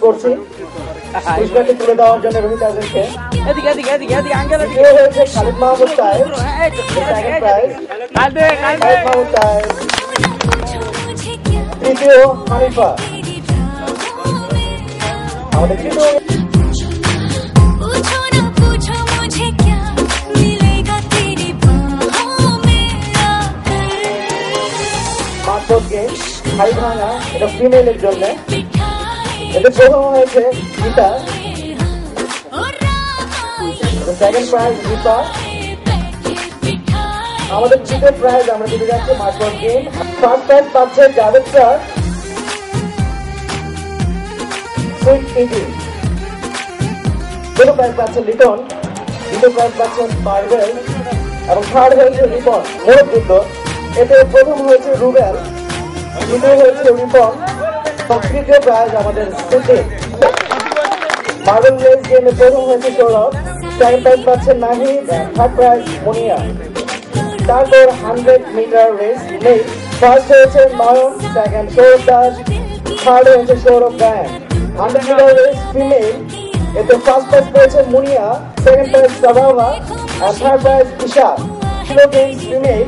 করছি পুরস্কারটি তুলে দেওয়ার জন্য রোহিত আজমকে। হয়েছে খালিদ মাহমুদ সাহেব, সেকেন্ড প্রাইজ খালিদ মাহমুদ সাহেব, তৃতীয় হানিফা। আমাদের তৃতীয় গেম খালি ভাঙা, এটা ফিমেলের জন্য। এতে প্রথম হয়েছে গীতা, সেকেন্ড প্রাইজ গীতা। আমাদের তৃতীয় প্রাইজ আমরা দিতে যাচ্ছি মার্কওয়ার্ড গেম। ফার্স্ট প্রাইজ পাচ্ছে জাভেদ স্যার, সুইট ইটিং। দ্বিতীয় প্রাইজ পাচ্ছে লিটন, দ্বিতীয় প্রাইজ পাচ্ছেন মার্বেল এবং থার্ড হয়েছে রিপন। মোট যুদ্ধ। এতে প্রথম হয়েছে রুবেল, দ্বিতীয় হয়েছে রিপন, তৃতীয় প্রাইজ আমাদের সুদীপ। মার্বেল রেস গেমে প্রথম হয়েছে সৌরভ, সেকেন্ড প্রাইজ পাচ্ছেন নাহিদ, থার্ড প্রাইজ মুনিয়া। তারপর 100 মিটার রেস নেই, ফার্স্ট হয়েছে নয়ন, সেকেন্ড সৌরভ দাস, থার্ড হয়েছে Sourav Gayan. 100 metre race female, এতে ফার্স্ট প্রাইজ পেয়েছে Muniya, second prize Sababa, third prize Isha. Kilo games female,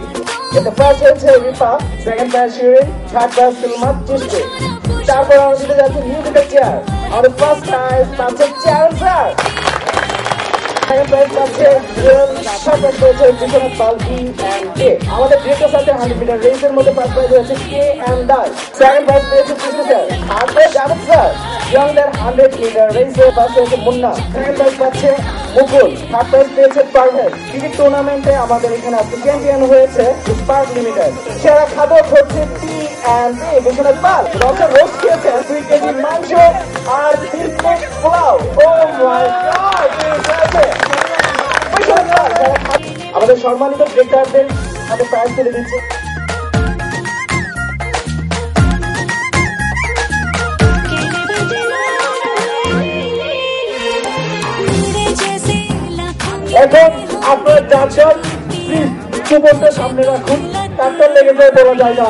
এতে ফার্স্ট হয়েছে Ripa, second prize Shirin, third prize Silmat Chishti. তারপর আমরা দিতে যাচ্ছি মিউজিক্যাল চেয়ার। আমাদের ফার্স্ট প্রাইজ পাচ্ছে চ্যারন স্যার, সেকেন্ড প্রাইজ পাচ্ছে থার্ড প্রাইজ পেয়েছে Biswanath Pal B and K. আমাদের ডিরেক্টর সাথে 100 মিটার রেসের মধ্যে ফার্স্ট প্রাইজ হয়েছে K and Das, second prize পেয়েছে Krishna sir, third prize Javed sir. ইয়াংদের 100 মিটার রেসে ফার্স্ট হয়েছে মুন্না, সেকেন্ড প্রাইজ পাচ্ছে মুকুল, থার্ড প্রাইজ পেয়েছে পারভেজ। ক্রিকেট টুর্নামেন্টে আমাদের এখানে আজকে চ্যাম্পিয়ন হয়েছে স্পার্ক লিমিটেড। সেরা খাদক হচ্ছে P and P Biswanath Pal. Doctor রোজ খেয়েছেন 2 কেজি মাংস আর 3 প্লেট পোলাও। Oh my god! আমাদের সম্মানিত ডিরেক্টরদের হাতে প্রাইজ তুলে দিচ্ছে। এখন আপনার চারজন প্লিজ সুবন্ধে সামনে রাখুন, ট্রাক্টর লেগে যায় বলা যায় না।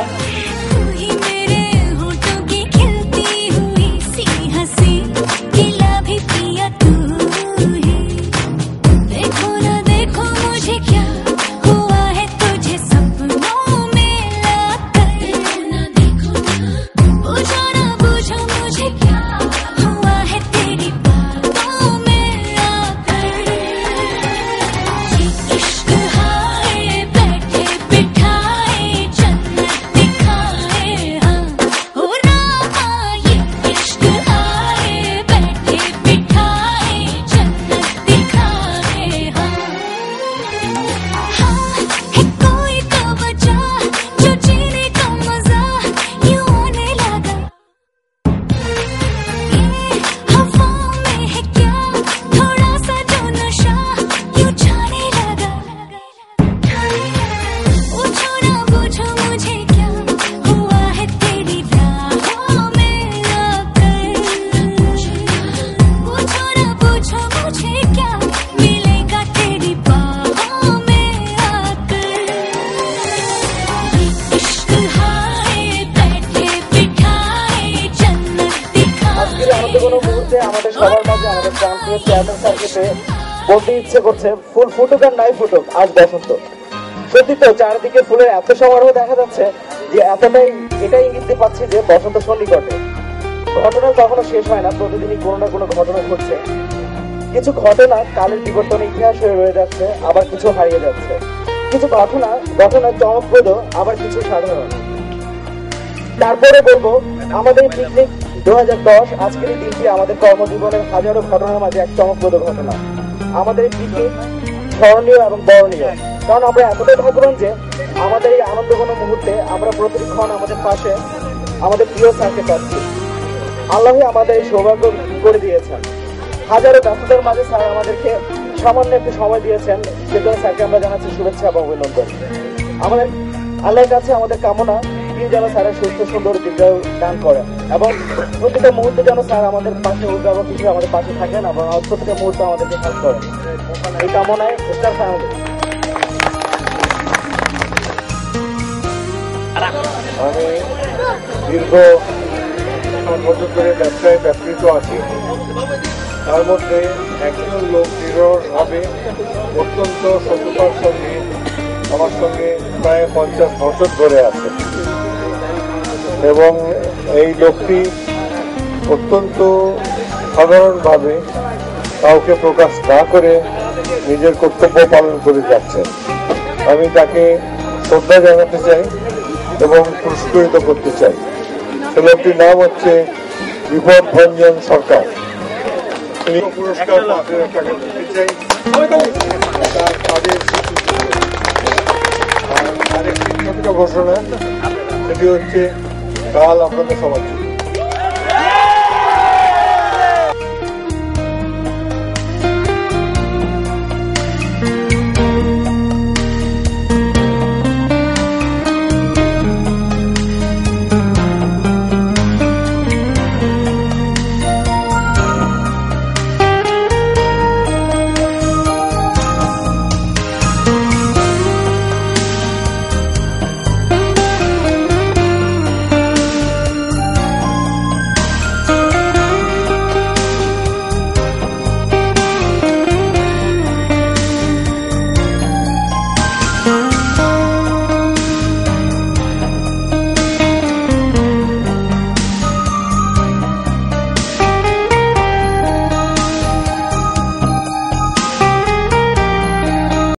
আমাদের সবার মাঝে আমাদের প্রান্তীয় চেয়ারম্যান স্যারকে পেয়ে বলতে ইচ্ছে করছে ফুল ফুটুক আর নাই ফুটুক, আজ বসন্ত। সত্যি তো চারিদিকে ফুলের এত সমারোহ দেখা যাচ্ছে যে এতটাই এটাই ইঙ্গিত দিতে পাচ্ছি যে বসন্ত সন্নিকটে। ঘটনা কখনো শেষ হয় না, প্রতিদিনই কোনো না কোনো ঘটনা ঘটছে। কিছু ঘটনা কালের বিবর্তনে ইতিহাস হয়ে রয়ে যাচ্ছে, আবার কিছু হারিয়ে যাচ্ছে। কিছু ঘটনা চমকপ্রদ, আবার কিছু সাধারণ। তারপরে বলবো আমাদের পিকনিক 2010 আজকের এই দিনটি আমাদের কর্মজীবনের হাজারো ঘটনার মাঝে এক চমকপ্রদ ঘটনা। আমাদের এই পিকনিক স্মরণীয় এবং বরণীয়, কারণ আমরা এতটাই ভাগ্যবান যে আমাদের এই আনন্দঘন মুহূর্তে আমরা প্রতিক্ষণ আমাদের পাশে আমাদের প্রিয় স্যারকে পাচ্ছি। আল্লাহই আমাদের এই সৌভাগ্য করে দিয়েছেন। হাজারো ব্যস্ততার মাঝে স্যার আমাদেরকে সামান্য একটু সময় দিয়েছেন, সেজন্য স্যারকে আমরা জানাচ্ছি শুভেচ্ছা এবং অভিনন্দন। আমাদের আল্লাহর কাছে আমাদের কামনা তিনি যেন স্যারের সুস্থ সুন্দর দীর্ঘায়ু দান করেন এবং প্রতিটা মুহূর্তে যেন স্যার আমাদের পাশে উদ্ভাবক হিসেবে আমাদের পাশে থাকেন এবং প্রতিটা মুহূর্তে আমাদেরকে হেল্প করেন। এই কামনায় স্টার ফ্যামিলি। আমি দীর্ঘ বছর ধরে ব্যবসায় ব্যাপৃত আছি। তার মধ্যে একজন লোক দৃঢ়ভাবে অত্যন্ত সততার সঙ্গে আমার সঙ্গে প্রায় 50 বছর ধরে আছে এবং এই লোকটি অত্যন্ত সাধারণভাবে কাউকে প্রকাশ না করে নিজের কর্তব্য পালন করে যাচ্ছেন। আমি তাকে শ্রদ্ধা জানাতে চাই এবং পুরস্কৃত করতে চাই। সে লোকটির নাম হচ্ছে বিপদ ভঞ্জন সরকার। পুরস্কার তাকে দিতে চাই। তার কাজের আরেকটি ছোট্ট ঘোষণা, সেটি হচ্ছে কাল আপনাদের সবার